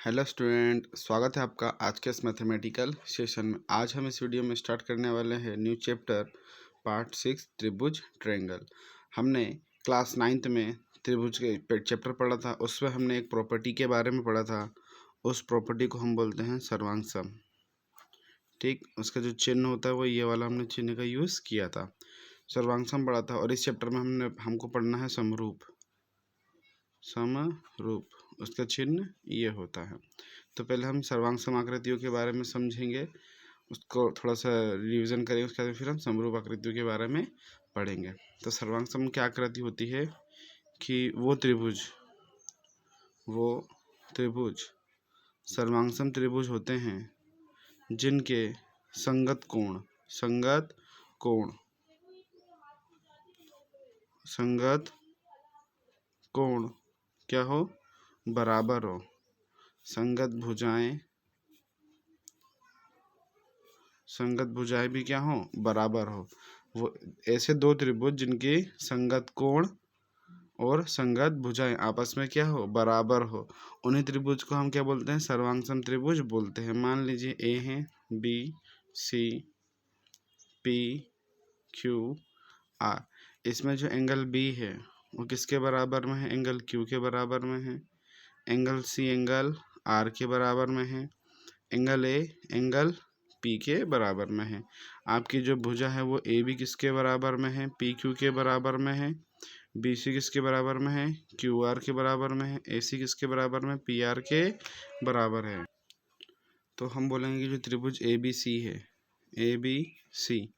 Hello student, स्वागत है आपका आज के इस मैथमेटिकल सेशन में। आज हम इस वीडियो में स्टार्ट करने वाले हैं न्यू चैप्टर पार्ट 6 त्रिभुज ट्रायंगल। हमने क्लास 9th में त्रिभुज के चैप्टर पढ़ा था। उसमें हमने एक प्रॉपर्टी के बारे में पढ़ा था। उस प्रॉपर्टी को हम बोलते हैं सर्वांग। ठीक, उसका जो चिन्ह होता है वो ये वाला हमने चिन्ह का यूज़ किया था। सर्वांग पढ़ा था। और इस चैप्टर में हमको पढ़ना है समरूप। उसका चिन्ह ये होता है। तो पहले हम सर्वांग आकृतियों के बारे में समझेंगे, उसको थोड़ा सा रिवीजन करेंगे। उसके बाद फिर हम समरूप आकृतियों के बारे में पढ़ेंगे। तो सर्वांग क्या आकृति होती है कि वो त्रिभुज सर्वांग त्रिभुज होते हैं जिनके संगत कोण क्या हो, बराबर हो। संगत भुजाएं भी क्या हो, बराबर हो। वो ऐसे दो त्रिभुज जिनकी संगत कोण और संगत भुजाएं आपस में क्या हो, बराबर हो, उन्हीं त्रिभुज को हम क्या बोलते हैं, सर्वांग त्रिभुज बोलते हैं। मान लीजिए ए है, B, C, P, Q, R. इसमें जो एंगल बी है वो किसके बराबर में है, एंगल क्यू के बराबर में है। एंगल सी एंगल आर के बराबर में है। एंगल ए एंगल पी के बराबर में है। आपकी जो भुजा है वो ए बी किसके बराबर में है, पी क्यू के बराबर में है। बी सी किसके बराबर में है, क्यू आर के बराबर में है। ए सी किसके बराबर में, पी आर के बराबर है। तो हम बोलेंगे जो त्रिभुज ए बी सी है, ए बी सी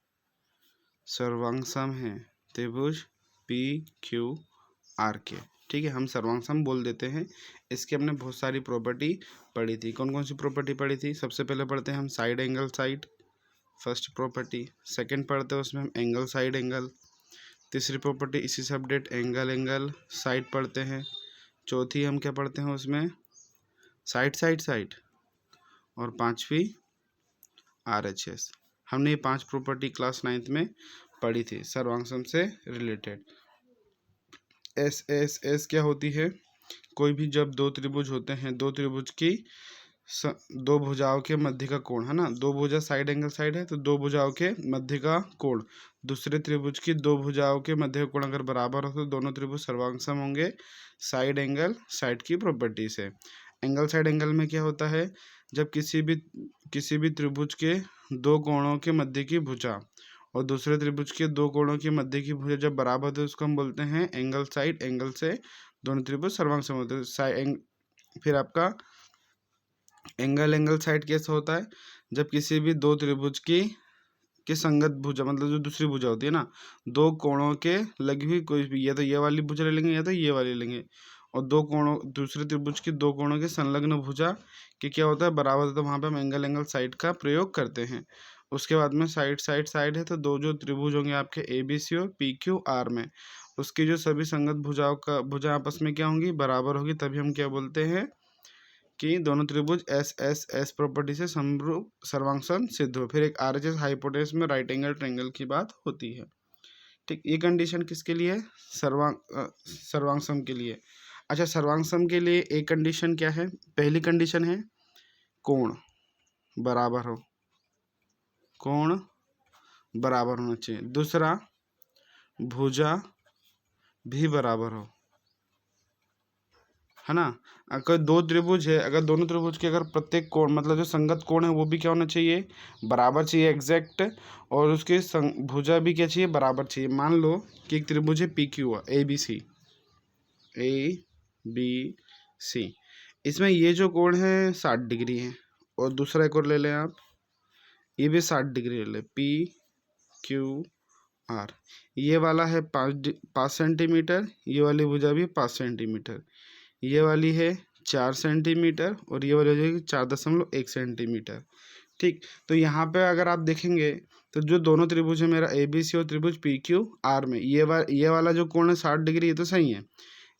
सर्वांग है त्रिभुज पी क्यू आर के। ठीक है, हम सर्वांग बोल देते हैं। इसके हमने बहुत सारी प्रॉपर्टी पढ़ी थी। कौन कौन सी प्रॉपर्टी पढ़ी थी? सबसे पहले पढ़ते हैं हम side angle side, first property. Second पढ़ते हैं उसमें हम एंगल साइड एंगल। तीसरी प्रॉपर्टी इसी से अपडेट एंगल साइड पढ़ते हैं। चौथी हम क्या पढ़ते हैं उसमें, साइड। और पांचवी RHS। हमने ये 5 प्रॉपर्टी क्लास 9th में पढ़ी थी सर्वांग से रिलेटेड। एस क्या होती है, कोई भी जब दो त्रिभुज होते हैं, दो त्रिभुज की दो भुजाओं के मध्य का कोण है ना, दो भुजा साइड एंगल साइड है तो दो भुजाओं के मध्य का कोण दूसरे त्रिभुज की दो भुजाओं के मध्य का कोण अगर बराबर हो तो दोनों त्रिभुज सर्वांग होंगे साइड एंगल साइड की प्रॉपर्टी से। एंगल साइड एंगल में क्या होता है, जब किसी भी त्रिभुज के दो कोणों के मध्य की भुजा और दूसरे त्रिभुज के दो कोणों के मध्य की भुजा जब बराबर होती है उसको हम बोलते हैं एंगल साइड एंगल से दोनों त्रिभुज सर्वांग होते हैं। फिर आपका एंगल साइड कैसा होता है, जब किसी भी दो त्रिभुज की संगत भुजा, मतलब जो दूसरी भुजा होती है ना, दो कोणों के लगी हुई कोई भी, या तो ये वाली भुजा ले लेंगे या तो ये वाली लेंगे, और दो कोणों दूसरे त्रिभुज की दो कोणों के संलग्न भुजा के क्या होता है, बराबर होता है। वहाँ पे हम एंगल साइड का प्रयोग करते हैं। उसके बाद में साइड है तो दो जो त्रिभुज होंगे आपके ए बी सी और पी क्यू आर में, उसकी जो सभी संगत भुजा आपस में क्या होंगी, बराबर होगी। तभी हम क्या बोलते हैं कि दोनों त्रिभुज एस प्रॉपर्टी से समरूप सर्वांग सिद्ध हो। फिर एक RHS हाइपोटेनस में राइट एंगल ट्रायंगल की बात होती है। ठीक, ये कंडीशन किसके लिए, सर्वांग के लिए। अच्छा, सर्वांग के लिए एक कंडीशन क्या है, पहली कंडीशन है कोण बराबर होना चाहिए। दूसरा, भुजा भी बराबर हो, है ना। अगर दो त्रिभुज है, अगर दोनों त्रिभुज के अगर प्रत्येक कोण, मतलब जो संगत कोण है वो भी क्या होना चाहिए, बराबर चाहिए, एग्जैक्ट। और उसके भुजा भी क्या चाहिए, बराबर चाहिए। मान लो कि एक त्रिभुज है PQ ए बी सी, इसमें ये जो कोण है 60 डिग्री है, और दूसरा एक और ले लें आप, ये भी 60 डिग्री ले लें, PQR। ये वाला है 5 सेंटीमीटर, ये वाली भुजा भी 5 सेंटीमीटर, ये वाली है 4 सेंटीमीटर, और ये वाली हो जाएगी 4.1 सेंटीमीटर। ठीक, तो यहाँ पे अगर आप देखेंगे तो जो दोनों त्रिभुज है मेरा ABC और त्रिभुज PQR में, ये वाला जो कोण है 60 डिग्री, ये तो सही है।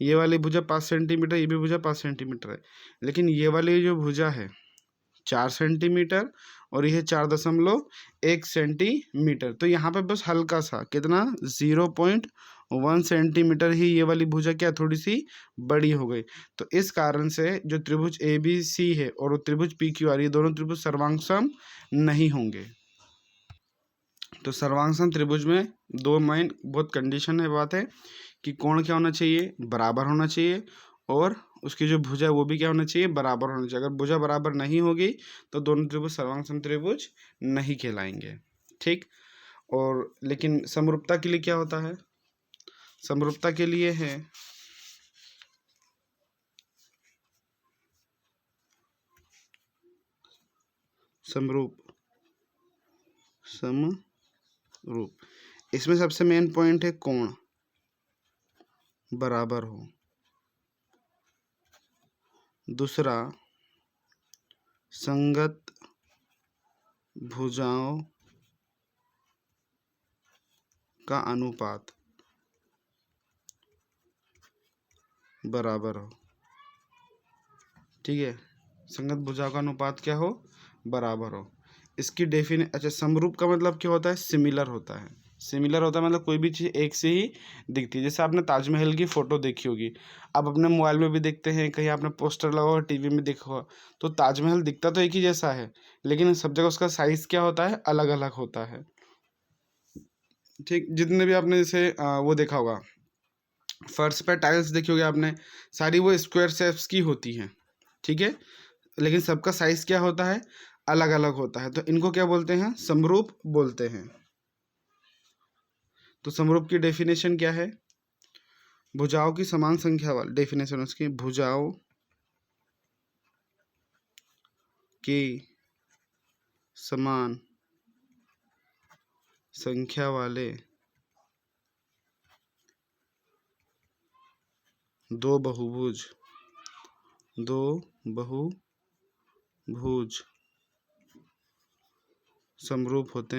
ये वाली भुजा 5 सेंटीमीटर, ये भी भुजा 5 सेंटीमीटर है। लेकिन ये वाली जो भुजा है 4 सेंटीमीटर और यह 4.1 सेंटीमीटर, तो यहाँ पे बस हल्का सा कितना 0.1 1 सेंटीमीटर ही ये वाली भुजा क्या थोड़ी सी बड़ी हो गई। तो इस कारण से जो त्रिभुज ए बी सी है और वो त्रिभुज पी क्यू आर, ये दोनों त्रिभुज सर्वांगसम नहीं होंगे। तो सर्वांगसम त्रिभुज में दो मेन बहुत कंडीशन है, बात है कि कोण क्या होना चाहिए, बराबर होना चाहिए, और उसकी जो भुजा है वो भी क्या होना चाहिए, बराबर होना चाहिए। अगर भुजा बराबर नहीं होगी तो दोनों त्रिभुज सर्वांगसम त्रिभुज नहीं कहलाएंगे। ठीक। और लेकिन समरूपता के लिए क्या होता है, समरूपता के लिए है समरूप, समरूप, इसमें सबसे मेन पॉइंट है कोण बराबर हो। दूसरा, संगत भुजाओं का अनुपात बराबर हो। ठीक है, संगत भुजाओं का अनुपात क्या हो, बराबर हो। इसकी अच्छा, समरूप का मतलब क्या होता है, सिमिलर होता है। सिमिलर होता है मतलब कोई भी चीज़ एक से ही दिखती है। जैसे आपने ताजमहल की फ़ोटो देखी होगी, आप अपने मोबाइल में भी देखते हैं, कहीं आपने पोस्टर लगा होगा, टीवी में देखा होगा, तो ताजमहल दिखता तो एक ही जैसा है, लेकिन सब जगह उसका साइज़ क्या होता है, अलग अलग होता है। ठीक, जितने भी आपने जैसे वो देखा होगा, फर्श पे टाइल्स देखी होगी आपने, सारी वो स्क्वायर शेप्स की होती हैं। ठीक है, लेकिन सबका साइज क्या होता है, अलग अलग होता है। तो इनको क्या बोलते हैं, समरूप बोलते हैं। तो समरूप की डेफिनेशन क्या है, भुजाओं की समान संख्या वाले, डेफिनेशन उसकी, भुजाओं की समान संख्या वाले दो बहुभुज समरूप होते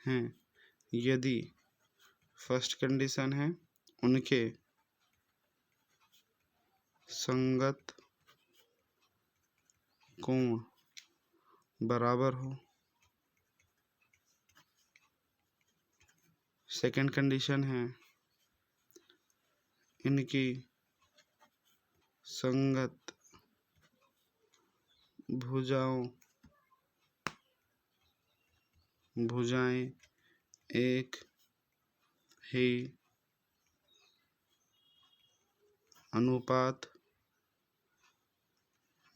हैं यदि फर्स्ट कंडीशन है उनके संगत कोण बराबर हो। सेकंड कंडीशन है इनकी संगत भुजाएं एक ही अनुपात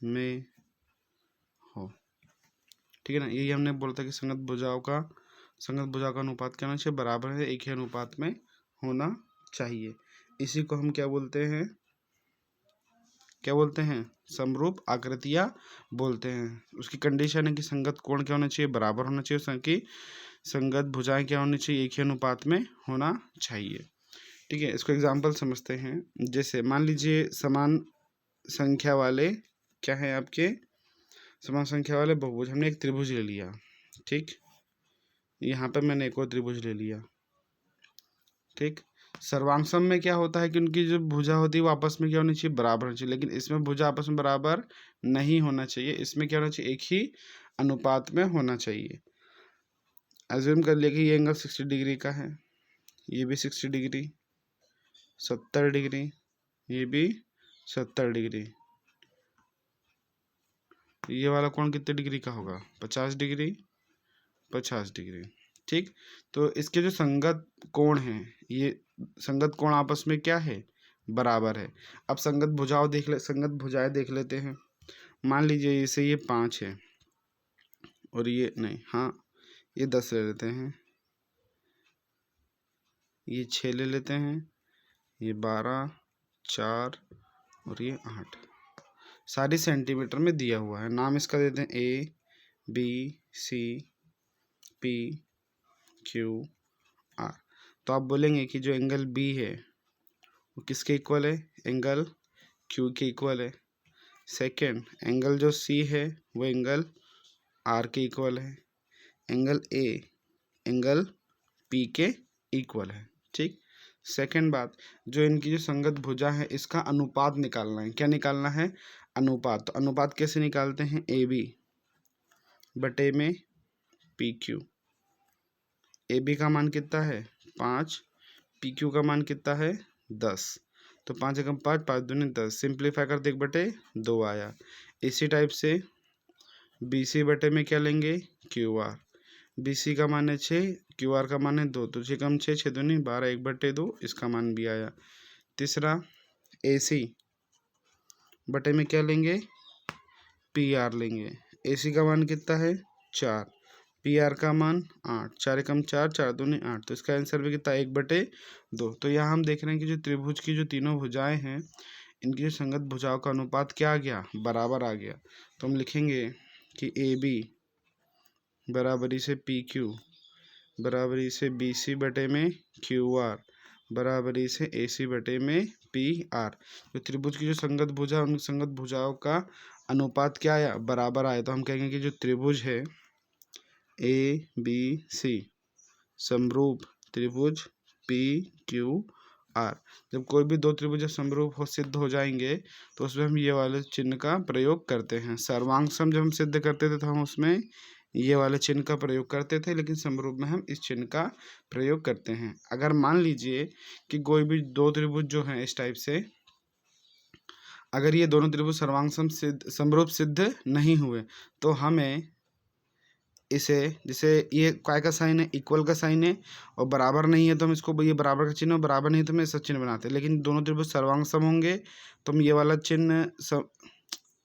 में हो। ठीक है ना, यही हमने बोला था कि संगत भुजाओं का अनुपात क्या होना चाहिए, बराबर है, एक ही अनुपात में होना चाहिए। इसी को हम क्या बोलते हैं, समरूप आकृतियाँ बोलते हैं। उसकी कंडीशन है कि संगत कोण क्या होना चाहिए, बराबर होना चाहिए, उसकी संगत भुजाएं क्या होनी चाहिए, एक ही अनुपात में होना चाहिए। ठीक है, इसको एग्जाम्पल समझते हैं। जैसे मान लीजिए समान संख्या वाले क्या है आपके, समान संख्या वाले बहुभुज, हमने एक त्रिभुज ले लिया। ठीक, यहाँ पे मैंने एक और त्रिभुज ले लिया। ठीक, सर्वांगसम में क्या होता है कि उनकी जो भुजा होती है वो आपस में क्या होनी चाहिए, बराबर होनी चाहिए, लेकिन इसमें भुजा आपस में बराबर नहीं होना चाहिए। इसमें क्या होना चाहिए, एक ही अनुपात में होना चाहिए। अज्यूम कर लिया कि ये एंगल 60 डिग्री का है, ये भी 60 डिग्री, 70 डिग्री, ये भी 70 डिग्री। ये वाला कोण कितने डिग्री का होगा, 50 डिग्री, 50 डिग्री। ठीक, तो इसके जो संगत कोण हैं, ये संगत कोण आपस में क्या है, बराबर है। अब संगत भुजाएं देख लेते हैं। मान लीजिए जैसे ये 5 है और ये नहीं, हाँ ये 10 ले लेते हैं, ये 6 ले लेते हैं, ये 12, 4 और ये 8, सारी सेंटीमीटर में दिया हुआ है। नाम इसका देते हैं A B C P Q R. तो आप बोलेंगे कि जो एंगल बी है वो किसके इक्वल है, एंगल क्यू के इक्वल है। सेकंड, एंगल जो सी है वो एंगल आर के इक्वल है। एंगल ए एंगल पी के इक्वल है। ठीक, सेकंड बात, जो इनकी जो संगत भुजा है इसका अनुपात निकालना है। क्या निकालना है, अनुपात। तो अनुपात कैसे निकालते हैं, ए बी बटे में पी क्यू। ए बी का मान कितना है 5, पी क्यू का मान कितना है 10। तो 5 एकम 5, 5 दूनी 10, सिंप्लीफाई कर 1/2 आया। इसी टाइप से बी सी बटे में क्या लेंगे क्यू आर। बी सी का मान है 6, क्यू आर का मान है 2, तो 6 कम 6, 6 दूनी 12, 1/2, इसका मान भी आया। तीसरा ए सी बटे में क्या लेंगे पी आर लेंगे। ए सी का मान कितना है 4, पी आर का मान 8, 4 एकम 4, 4 दूनी 8, तो इसका आंसर भी कितना 1/2। तो यहाँ हम देख रहे हैं कि जो त्रिभुज की जो तीनों भुजाएं हैं इनकी जो संगत भुजाओं का अनुपात क्या आ गया बराबर आ गया। तो हम लिखेंगे कि ए बी बराबरी से पी क्यू बराबरी से बी सी बटे में क्यू आर बराबरी से ए सी बटे में पी आर। जो त्रिभुज की जो संगत भुजा उन संगत भुजाओं का अनुपात क्या आया बराबर आया। तो हम कहेंगे कि जो त्रिभुज है ए बी सी समरूप त्रिभुज पी क्यू आर। जब कोई भी दो त्रिभुज समरूप हो सिद्ध हो जाएंगे तो उसमें हम ये वाले चिन्ह का प्रयोग करते हैं। सर्वांग सम जब हम सिद्ध करते थे तो हम उसमें ये वाले चिन्ह का प्रयोग करते थे, लेकिन समरूप में हम इस चिन्ह का प्रयोग करते हैं। अगर मान लीजिए कि कोई भी दो त्रिभुज जो हैं इस टाइप से, अगर ये दोनों त्रिभुज सर्वांग सम सिद्ध समरूप सिद्ध नहीं हुए तो हमें इसे, जैसे ये काय का साइन है इक्वल का साइन है और बराबर नहीं है तो हम इसको ये बराबर का चिन्ह, बराबर नहीं तो हम ऐसा चिन्ह बनाते हैं। लेकिन दोनों त्रिभुज सर्वांग सम होंगे तो हम ये वाला चिन्ह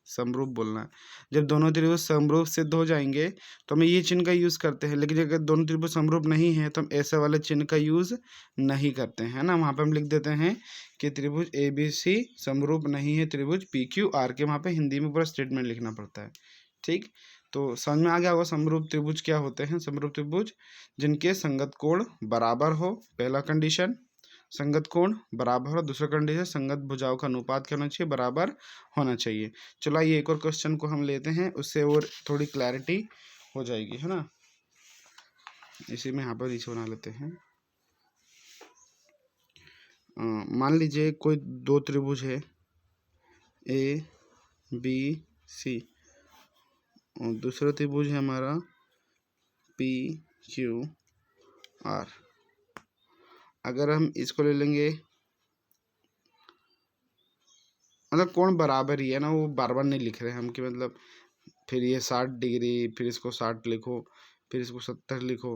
समरूप बोलना है। जब दोनों त्रिभुज समरूप सिद्ध हो जाएंगे तो हम ये चिन्ह का यूज़ करते हैं। लेकिन अगर दोनों त्रिभुज समरूप नहीं है तो हम ऐसे वाले चिन्ह का यूज़ नहीं करते हैं ना। वहाँ पे हम लिख देते हैं कि त्रिभुज ए बी सी समरूप नहीं है त्रिभुज पी क्यू आर के। वहाँ पे हिंदी में पूरा स्टेटमेंट लिखना पड़ता है। ठीक, तो समझ में आ गया होगा समरूप त्रिभुज क्या होते हैं। समरूप त्रिभुज जिनके संगत कोण बराबर हो, पहला कंडीशन संगत कोण बराबर हो, दूसरा कंडीशन संगत भुजाओं का अनुपात क्या होना चाहिए बराबर होना चाहिए। चलो आइए एक और क्वेश्चन को हम लेते हैं, उससे और थोड़ी क्लैरिटी हो जाएगी, है ना। इसी में यहाँ पर नीचे बना लेते हैं। मान लीजिए कोई दो त्रिभुज है ए बी सी और दूसरा त्रिभुज है हमारा पी क्यू आर। अगर हम इसको ले लेंगे, मतलब कोण बराबर ही है ना, वो बार बार नहीं लिख रहे हम कि मतलब फिर ये 60 डिग्री फिर इसको 60 लिखो फिर इसको 70 लिखो।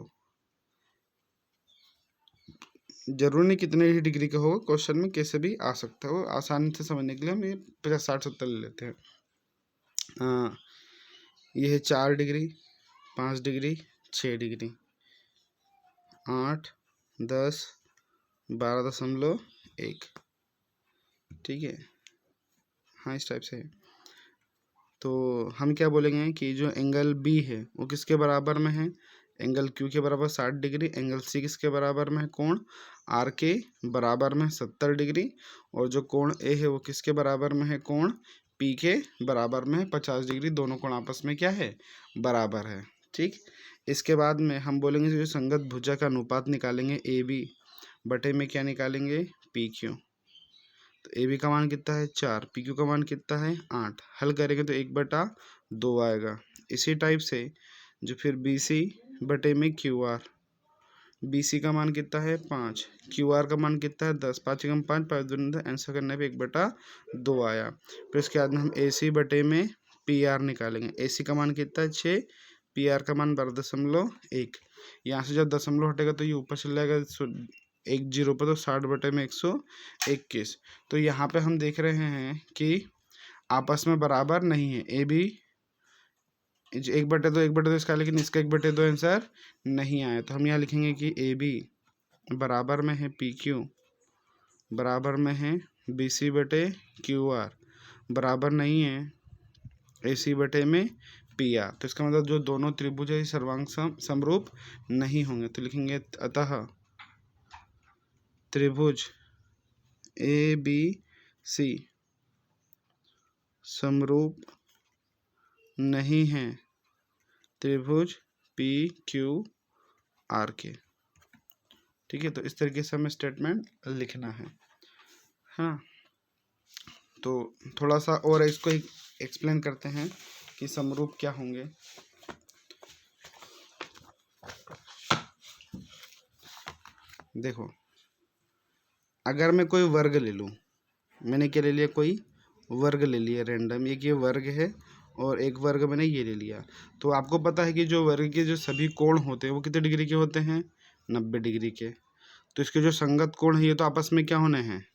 जरूरी नहीं कितने ही डिग्री का होगा, क्वेश्चन में कैसे भी आ सकता है। वो आसानी से समझने के लिए हम ये 50 60 70 ले लेते हैं। ये है 4 डिग्री 5 डिग्री 6 डिग्री 8 10 12.1। ठीक है, हाँ इस टाइप से है। तो हम क्या बोलेंगे कि जो एंगल बी है वो किसके बराबर में है, एंगल क्यू के बराबर 60 डिग्री। एंगल सी किसके बराबर में है, कोण आर के बराबर में 70 डिग्री। और जो कोण ए है वो किसके बराबर में है, कोण पी के बराबर में है 50 डिग्री। दोनों कोण आपस में क्या है बराबर है। ठीक, इसके बाद में हम बोलेंगे जो संगत भुजा का अनुपात निकालेंगे ए बी बटे में क्या निकालेंगे पी क्यू। तो ए बी का मान कितना है 4, पी क्यू का मान कितना है 8। हल करेंगे तो 1/2 आएगा। इसी टाइप से जो फिर बी सी बटे में क्यू आर, बी सी का मान कितना है 5, क्यू आर का मान कितना है 10, 5 एकम 5, 5 दूनी, आंसर करने पे 1/2 आया। फिर उसके बाद में हम ए सी बटे में पी आर निकालेंगे। ए सी का मान कितना है 6, पी आर का मान 12.1। यहाँ से जब दशमलव हटेगा तो ये ऊपर चल जाएगा 1 0 पर, तो 60 बटे में 121। तो यहाँ पे हम देख रहे हैं कि आपस में बराबर नहीं है। ए बी 1/2 इसका, लेकिन इसका 1/2 आंसर नहीं आया। तो हम यहाँ लिखेंगे कि ए बी बराबर में है पी क्यू बराबर में है बी सी बटे क्यू आर बराबर नहीं है ए सी बटे में पी आर। तो इसका मतलब जो दोनों त्रिभुज है सर्वांग समरूप नहीं होंगे। तो लिखेंगे अतः त्रिभुज ए बी सी समरूप नहीं है त्रिभुज पी क्यू आर के। ठीक है, तो इस तरीके से हमें स्टेटमेंट लिखना है। हाँ, तो थोड़ा सा और इसको एक्सप्लेन करते हैं कि समरूप क्या होंगे। देखो, अगर मैं कोई वर्ग ले लूँ, मैंने क्या ले लिया, कोई वर्ग ले लिया रैंडम, एक ये वर्ग है और एक वर्ग मैंने ये ले लिया, तो आपको पता है कि जो वर्ग के जो सभी कोण होते हैं वो कितने डिग्री के होते हैं, 90 डिग्री के। तो इसके जो संगत कोण है ये तो आपस में क्या होने हैं,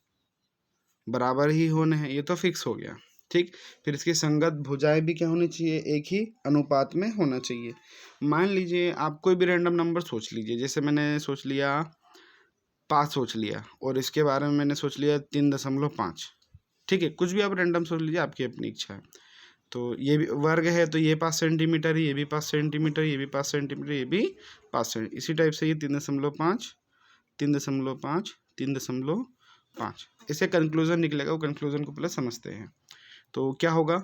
बराबर ही होने हैं, ये तो फिक्स हो गया। ठीक, फिर इसकी संगत भुजाएं भी क्या होनी चाहिए, एक ही अनुपात में होना चाहिए। मान लीजिए आप कोई भी रैंडम नंबर सोच लीजिए, जैसे मैंने सोच लिया 5 सोच लिया, और इसके बारे में मैंने सोच लिया 3.5। ठीक है, कुछ भी आप रैंडम सोच लीजिए, आपकी अपनी इच्छा है। तो ये भी वर्ग है, तो ये 5 सेंटीमीटर, ये भी 5 सेंटीमीटर, ये भी 5 सेंटीमीटर, ये भी 5 सेंटीमीटर, इसी टाइप से ये 3.5, 3.5, 3.5। इससे कंक्लूजन निकलेगा, वो कंक्लूजन को पहले समझते हैं। तो क्या होगा,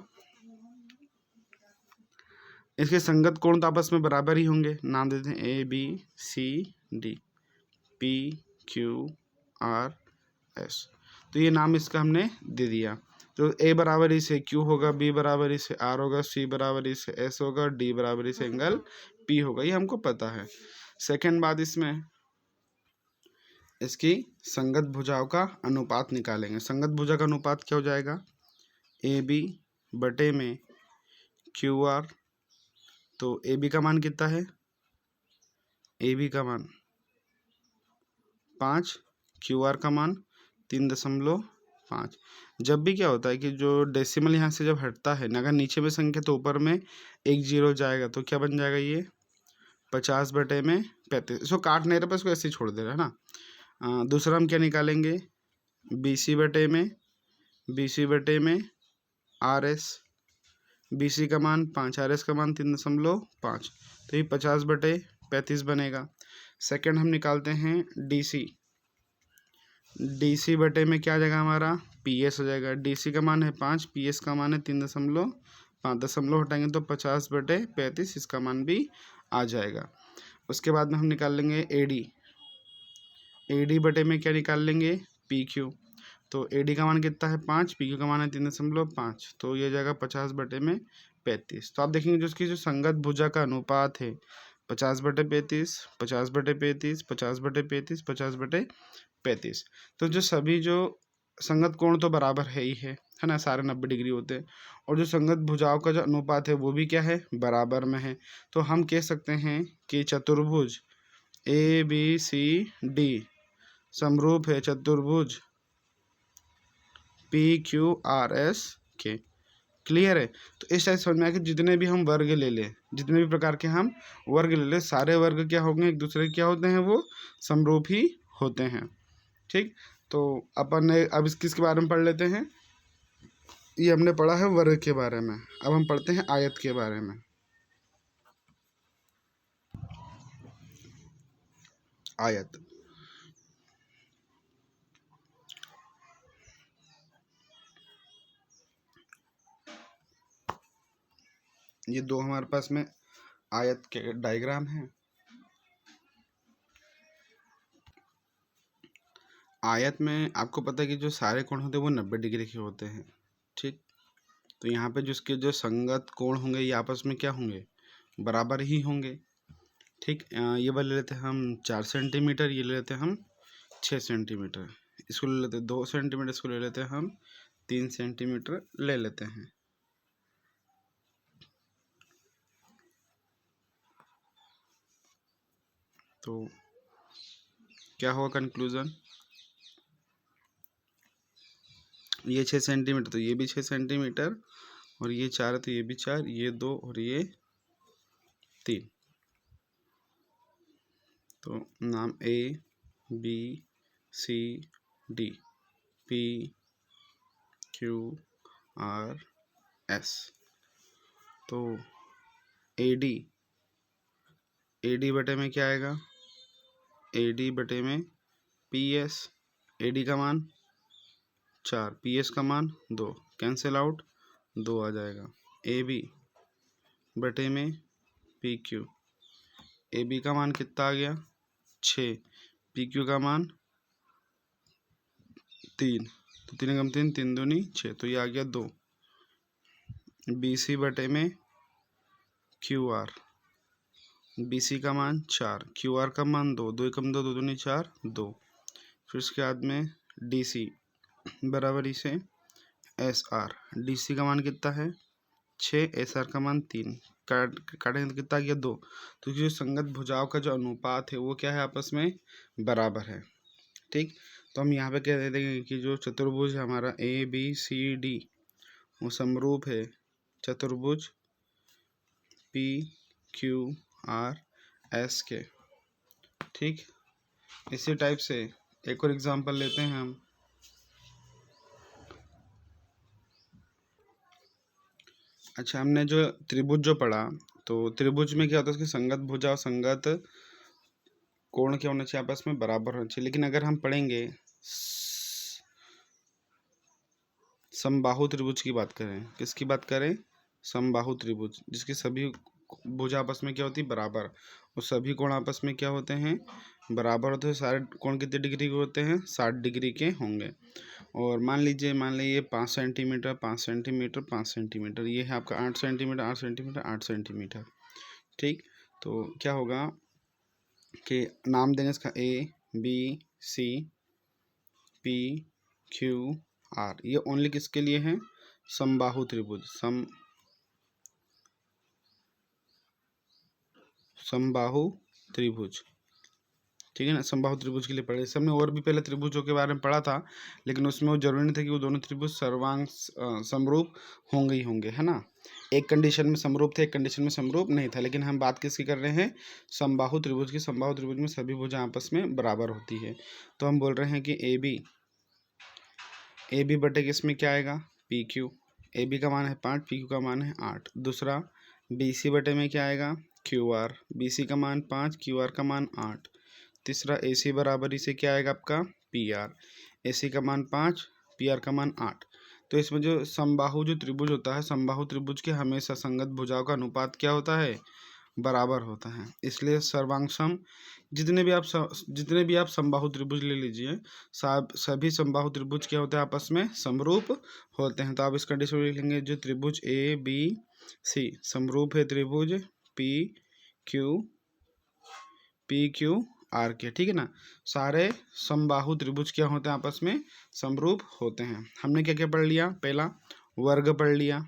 इसके संगत कोण तो आपस में बराबर ही होंगे। नाम देते हैं ABCD, PQRS। तो ये नाम इसका हमने दे दिया। तो A बराबर इसे Q होगा, B बराबर इसे R होगा, C बराबर इसे S होगा, D बराबर इसे एंगल P होगा, ये हमको पता है। सेकेंड बात, इसमें इसकी संगत भुजाओं का अनुपात निकालेंगे। संगत भुजा का अनुपात क्या हो जाएगा, AB बटे में QR। तो AB का मान कितना है, AB का मान 5, QR का मान 3.5। जब भी क्या होता है कि जो डेसिमल यहाँ से जब हटता है ना, अगर नीचे में संख्या तो ऊपर में एक जीरो जाएगा, तो क्या बन जाएगा, ये 50 बटे में 35। इसको काट नहीं रहे, इसको ऐसे ही छोड़ दे रहे है ना। दूसरा हम क्या निकालेंगे, BC बटे में RS। BC का मान 5, RS का मान 3.5, तो ये 50 बटे 35 बनेगा। सेकंड हम निकालते हैं DC बटे में क्या आ जाएगा हमारा, PS हो जाएगा। DC का मान है 5, PS का मान है 3.5, दशमलव हटाएंगे तो 50 बटे 35, इसका मान भी आ जाएगा। उसके बाद में हम निकाल लेंगे AD बटे में क्या निकाल लेंगे, PQ। तो AD का मान कितना है 5, PQ का मान है 3.5, तो ये जाएगा 50 बटे में 35। तो आप देखेंगे जो उसकी जो संगत भुजा का अनुपात है 50 बटे 35, 50 बटे 35, 50 बटे 35, 50 बटे 35। तो जो सभी जो संगत कोण तो बराबर है ही है ना, सारे 90 डिग्री होते हैं, और जो संगत भुजाओं का जो अनुपात है वो भी क्या है, बराबर में है। तो हम कह सकते हैं कि चतुर्भुज ABCD समरूप है चतुर्भुज PQRS के। क्लियर है। तो इस टाइप समझ में आया कि जितने भी हम वर्ग ले लें, जितने भी प्रकार के हम वर्ग ले लें, सारे वर्ग क्या होंगे, एक दूसरे के क्या होते हैं, वो समरूप ही होते हैं। ठीक, तो अपन ने अब किसके बारे में पढ़ लेते हैं, ये हमने पढ़ा है वर्ग के बारे में। अब हम पढ़ते हैं आयत के बारे में। आयत, ये दो हमारे पास में आयत के डायग्राम हैं। आयत में आपको पता है कि जो सारे कोण होते हैं वो 90 डिग्री के होते हैं। ठीक, तो यहाँ पे जिसके जो संगत कोण होंगे ये आपस में क्या होंगे, बराबर ही होंगे। ठीक, ये वाले लेते हैं हम 4 सेंटीमीटर, ये ले लेते हैं हम 6 सेंटीमीटर, इसको ले लेते हैं 2 सेंटीमीटर, इसको ले लेते हैं हम 3 सेंटीमीटर ले लेते हैं। तो क्या होगा कंक्लूजन, ये 6 सेंटीमीटर तो ये भी 6 सेंटीमीटर, और ये 4 है तो ये भी 4, ये 2 और ये 3। तो नाम ABCD PQRS। तो AD बटे में क्या आएगा, AD बटे में PS। AD का मान 4, PS का मान 2, कैंसिल आउट 2 आ जाएगा। AB बटे में PQ, AB का मान कितना आ गया 6, PQ का मान 3, तो 3 कम 3, 3 दूनी 6, तो ये आ गया 2। BC बटे में QR, BC का मान 4, QR का मान 2, 2 एकम 2, 2 दूनी 4, 2। फिर उसके बाद में DC बराबरी से SR, DC का मान कितना है 6, SR का मान 3, काटेंगे तो कितना गया 2। तो जो संगत भुजाओं का जो अनुपात है वो क्या है, आपस में बराबर है। ठीक, तो हम यहाँ पे कह देते हैं कि जो चतुर्भुज है हमारा ABCD वो समरूप है चतुर्भुज PQRS के। ठीक, इसी टाइप से एक और एग्जांपल लेते हैं हम। अच्छा, हमने जो त्रिभुज जो पढ़ा, तो त्रिभुज में क्या होता है, उसकी संगत भुजा और संगत कोण क्या होना चाहिए, आपस में बराबर होना चाहिए। लेकिन अगर हम पढ़ेंगे समबाहु त्रिभुज की बात करें, किसकी बात करें, समबाहु त्रिभुज, जिसकी सभी भुजा आपस में क्या होती है, बराबर, और सभी कोण आपस में क्या होते हैं, बराबर होते हैं। सारे कोण कितने डिग्री के होते हैं, 60 डिग्री के होंगे। और मान लीजिए 5 सेंटीमीटर 5 सेंटीमीटर 5 सेंटीमीटर, ये है आपका 8 सेंटीमीटर 8 सेंटीमीटर 8 सेंटीमीटर। ठीक, तो क्या होगा कि नाम देंगे इसका ABCPQR, ये ओनली किसके लिए है, समबाहु त्रिभुज, समबाहु त्रिभुज। ठीक है ना, समबाहु त्रिभुज के लिए पढ़े। इस हमने और भी पहले त्रिभुजों के बारे में पढ़ा था, लेकिन उसमें वो जरूरी नहीं था कि वो दोनों त्रिभुज समरूप होंगे ही होंगे, है ना। एक कंडीशन में समरूप थे, एक कंडीशन में समरूप नहीं था। लेकिन हम बात किसकी कर रहे हैं, समबाहु त्रिभुज की। समबाहु त्रिभुज में सभी भुजा आपस में बराबर होती है। तो हम बोल रहे हैं कि ए बी बटे किसमें क्या आएगा, PQ। AB का मान है 5, PQ का मान है 8। दूसरा BC बटे में क्या आएगा, QR। BC का मान 5, QR का मान 8। तीसरा AC बराबरी से क्या आएगा आपका, PR। AC का मान 5, PR का मान 8। तो इसमें जो समबाहु जो त्रिभुज होता है, समबाहु त्रिभुज के हमेशा संगत भुजाओं का अनुपात क्या होता है, बराबर होता है। इसलिए सर्वांगसम जितने भी आप समबाहु त्रिभुज ले लीजिए, सभी समबाहु त्रिभुज क्या होते हैं, आपस में समरूप होते हैं। तो आप इस कंडीशन में लिख लेंगे, जो त्रिभुज ABC समरूप है त्रिभुज PQR के। ठीक है ना, सारे समबाहु त्रिभुज क्या होते हैं, आपस में समरूप होते हैं। हमने क्या क्या पढ़ लिया, पहला वर्ग पढ़ लिया,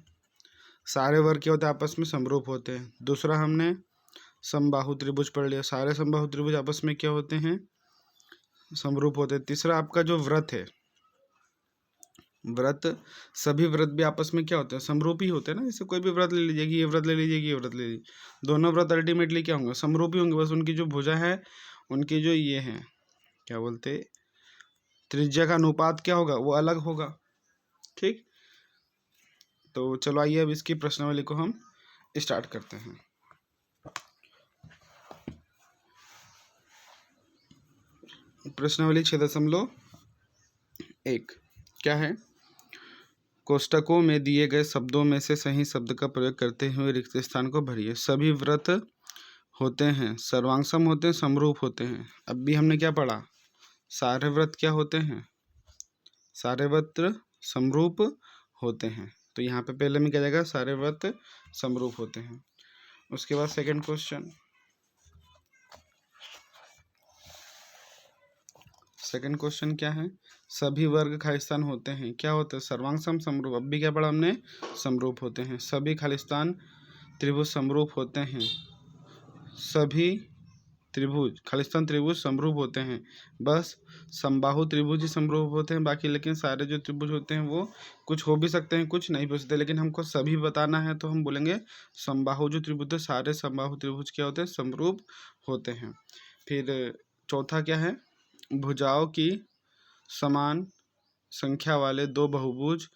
सारे वर्ग क्या होते हैं, आपस में समरूप होते हैं। दूसरा हमने समबाहु त्रिभुज पढ़ लिया, सारे समबाहु त्रिभुज आपस में क्या होते हैं, समरूप होते हैं। तीसरा आपका जो व्रत है, व्रत, सभी व्रत भी आपस में क्या होते हैं, समरूप ही होते हैं ना। जैसे कोई भी व्रत ले लीजिए, ये व्रत ले लीजिए, ये व्रत ले लीजिए, दोनों व्रत अल्टीमेटली क्या होंगे, समरूप ही होंगे। बस उनकी जो भुजा है, उनकी जो ये है क्या बोलते, त्रिज्या का अनुपात क्या होगा, वो अलग होगा। ठीक, तो चलो आइए अब इसकी प्रश्नावली को हम स्टार्ट करते हैं। प्रश्नावली 6.1 क्या है, कोष्टकों में दिए गए शब्दों में से सही शब्द का प्रयोग करते हुए रिक्त स्थान को भरिए। सभी व्रत होते हैं, सर्वांगसम होते हैं, समरूप होते हैं। अब भी हमने क्या पढ़ा, सारे व्रत क्या होते हैं, सारे व्रत समरूप होते हैं। तो यहाँ पे पहले में क्या जाएगा, सारे व्रत समरूप होते हैं। उसके बाद सेकंड क्वेश्चन क्या है, सभी वर्ग खालिस्तान होते हैं, क्या होते हैं, सर्वांगसम समरूप। अब भी क्या पढ़ा हमने, समरूप होते हैं। सभी खालिस्तान त्रिभुज समरूप होते हैं, सभी त्रिभुज खालिस्तान त्रिभुज समरूप होते हैं। बस समबाहु त्रिभुज ही समरूप होते हैं, बाकी लेकिन सारे जो त्रिभुज होते हैं वो कुछ हो भी सकते हैं, कुछ नहीं हो सकते। लेकिन हमको सभी बताना है, तो हम बोलेंगे समबाहु जो त्रिभुज है, सारे समबाहु त्रिभुज क्या होते हैं, समरूप होते हैं। फिर चौथा क्या है, भुजाओं की समान संख्या वाले दो बहुभुज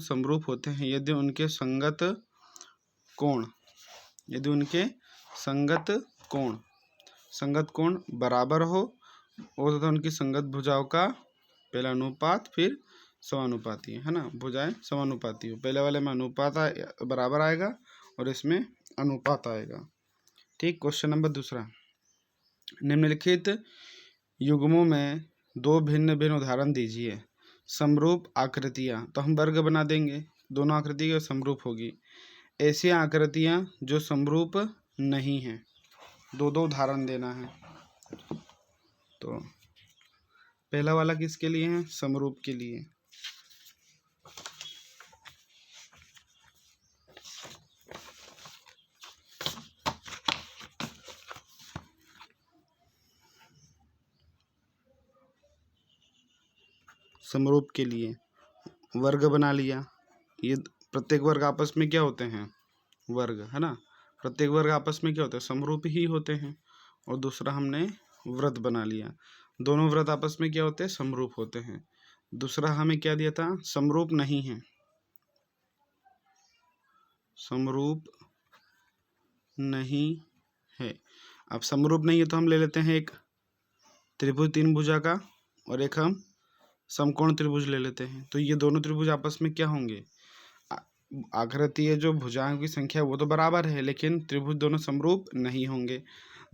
समरूप होते हैं यदि उनके संगत कोण बराबर हो और तथा उनकी संगत भुजाओं का पहला अनुपात फिर समानुपाती है ना, भुजाएं समानुपाती हो। पहले वाले में अनुपात बराबर आएगा और इसमें अनुपात आएगा। ठीक, क्वेश्चन नंबर दूसरा, निम्नलिखित युग्मों में दो भिन्न भिन्न उदाहरण दीजिए। समरूप आकृतियाँ, तो हम वर्ग बना देंगे, दोनों आकृति समरूप होगी। ऐसी आकृतियाँ जो समरूप नहीं हैं, दो दो उदाहरण देना है। तो पहला वाला किसके लिए है? समरूप के लिए। समरूप के लिए वर्ग बना लिया। ये प्रत्येक वर्ग आपस में क्या होते हैं? वर्ग, है ना। प्रत्येक वर्ग आपस में क्या होते हैं? समरूप ही होते हैं। और दूसरा हमने वृत्त बना लिया। दोनों वृत्त आपस में क्या होते हैं? समरूप होते हैं। दूसरा हमें क्या दिया था? समरूप नहीं है। समरूप नहीं है। अब समरूप नहीं है तो हम ले लेते हैं एक त्रिभुज तीन भुजा का, और एक हम समकोण त्रिभुज ले लेते हैं। तो ये दोनों त्रिभुज आपस में क्या होंगे? आकृतीय जो भुजाओं की संख्या वो तो बराबर है, लेकिन त्रिभुज दोनों समरूप नहीं होंगे।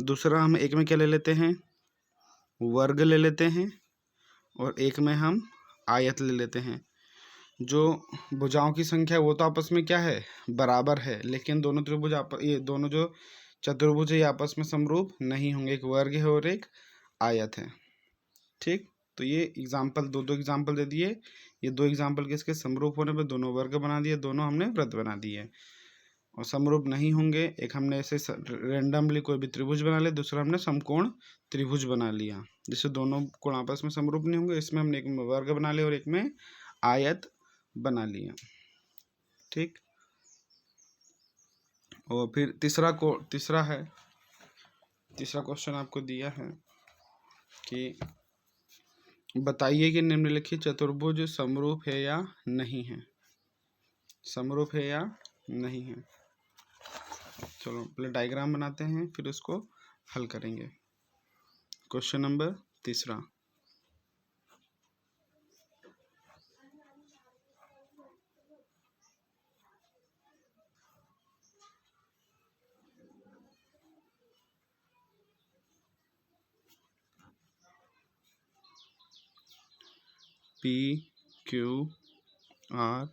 दूसरा हम एक में क्या ले लेते हैं? वर्ग ले लेते हैं, और एक में हम आयत ले लेते हैं। जो भुजाओं की संख्या वो तो आपस में क्या है? बराबर है, लेकिन दोनों त्रिभुज ये दोनों जो चतुर्भुज है ये आपस में समरूप नहीं होंगे। एक वर्ग है और एक आयत है। ठीक, तो ये एग्जाम्पल दो एग्जाम्पल दे दिए। ये दो एग्जाम्पल किसके? समरूप होने पे दोनों वर्ग बना दिए, दोनों हमने वृत्त बना दिए। और समरूप नहीं होंगे, एक हमने ऐसे रेंडमली कोई भी त्रिभुज बना लिया, दूसरा हमने समकोण त्रिभुज बना लिया। जिससे दोनों कोण आपस में समरूप नहीं होंगे, इसमें हमने एक में वर्ग बना लिया और एक में आयत बना लिया। ठीक, और फिर तीसरा क्वेश्चन आपको दिया है कि बताइए कि निम्नलिखित चतुर्भुज समरूप है या नहीं है। समरूप है या नहीं है। चलो पहले डायग्राम बनाते हैं, फिर उसको हल करेंगे। क्वेश्चन नंबर तीसरा, P Q R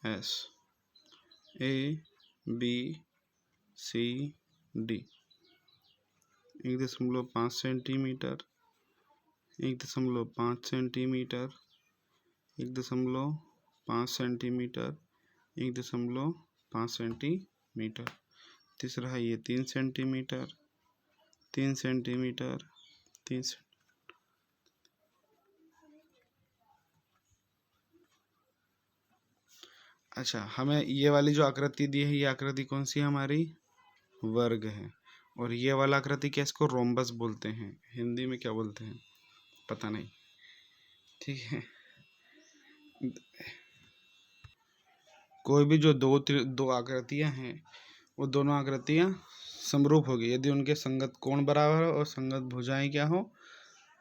S A B C D 1.5 centimetre, 1.5 centimetre, 1.5 centimetre, 1.5 centimetre. तीसरा है ये 3 सेंटीमीटर, 3 सेंटीमीटर, 3 अच्छा, हमें ये वाली जो आकृति दी है, ये आकृति कौन सी है? हमारी वर्ग है। और ये वाला आकृति क्या? इसको रोम्बस बोलते हैं। हिंदी में क्या बोलते हैं पता नहीं। ठीक है, कोई भी जो दो आकृतियां हैं, वो दोनों आकृतियां समरूप होगी यदि उनके संगत कोण बराबर हो और संगत भुजाएं क्या हो?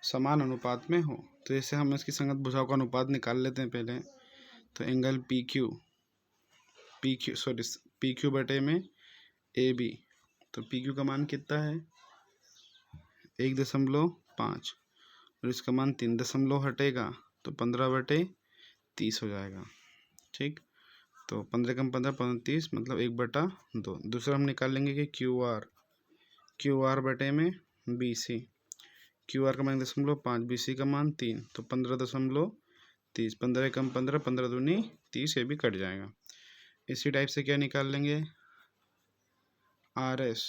समान अनुपात में हो। तो जैसे हम इसकी संगत भुजाओं का अनुपात निकाल लेते हैं पहले। तो एंगल पी क्यू बटे में ए बी। तो पी क्यू का मान कितना है? 1.5, और इसका मान 3 दशमलव हटेगा तो 15/30 हो जाएगा। ठीक, तो 15 कम 15 35, मतलब 1/2। दूसरा हम निकाल लेंगे कि क्यू आर बटे में बी सी। क्यू आर का मान 1.5, बी सी का मान 3, तो 15.30। 15 कम 15, 15 दूनी 30, ये भी कट जाएगा। इसी टाइप से क्या निकाल लेंगे? आर एस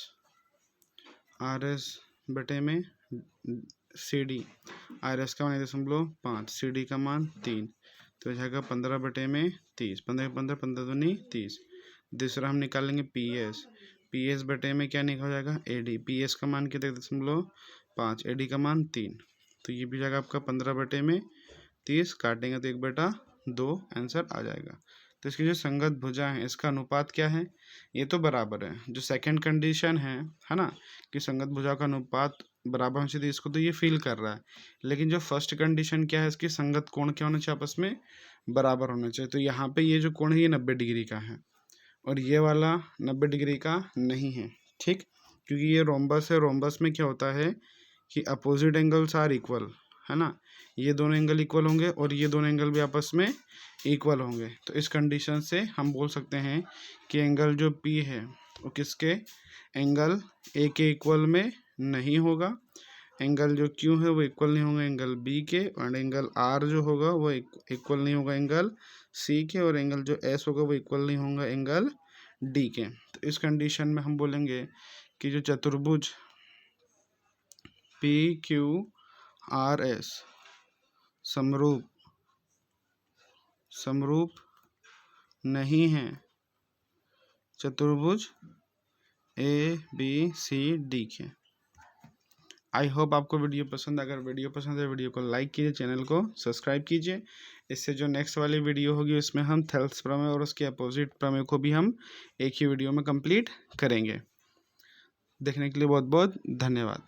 बटे में सी डी। आर एस का मान 1.5, सी डी का मान 3, तो जाएगा 15/30। 15 15, 15 दूनी 30। दूसरा हम निकाल लेंगे पी एस बटे में क्या निकल जाएगा? A D. पी एस का मान कितना? 1.5, ए डी का मान 3, तो ये भी जाएगा आपका 15/30। काटेंगे तो 1/2 आंसर आ जाएगा। तो इसकी जो संगत भुजा है, इसका अनुपात क्या है? ये तो बराबर है। जो सेकंड कंडीशन है ना, कि संगत भुजा का अनुपात बराबर होना चाहिए, इसको तो ये फील कर रहा है। लेकिन जो फर्स्ट कंडीशन क्या है, इसकी संगत कोण क्या होना चाहिए? आपस में बराबर होना चाहिए। तो यहाँ पे ये जो कोण है ये 90 डिग्री का है, और ये वाला 90 डिग्री का नहीं है। ठीक, क्योंकि ये रोम्बस है। रोम्बस में क्या होता है कि अपोजिट एंगल्स आर इक्वल, है ना। ये दोनों एंगल इक्वल होंगे और ये दोनों एंगल भी आपस में इक्वल होंगे। तो इस कंडीशन से हम बोल सकते हैं कि एंगल जो P है वो किसके एंगल ए के इक्वल में नहीं होगा, एंगल जो क्यू है वो इक्वल नहीं होगा एंगल बी के, और एंगल आर जो होगा वो इक्वल नहीं होगा एंगल सी के, और एंगल जो एस होगा वो इक्वल नहीं होगा एंगल डी के। तो इस कंडीशन में हम बोलेंगे कि जो चतुर्भुज पी क्यू आर एस समरूप नहीं है चतुर्भुज ए बी सी डी के। आई होप आपको वीडियो पसंद, अगर वीडियो पसंद है वीडियो को लाइक कीजिए, चैनल को सब्सक्राइब कीजिए। इससे जो नेक्स्ट वाली वीडियो होगी उसमें हम थेल्स प्रमेय और उसके अपोजिट प्रमेय को भी हम एक ही वीडियो में कंप्लीट करेंगे। देखने के लिए बहुत बहुत धन्यवाद।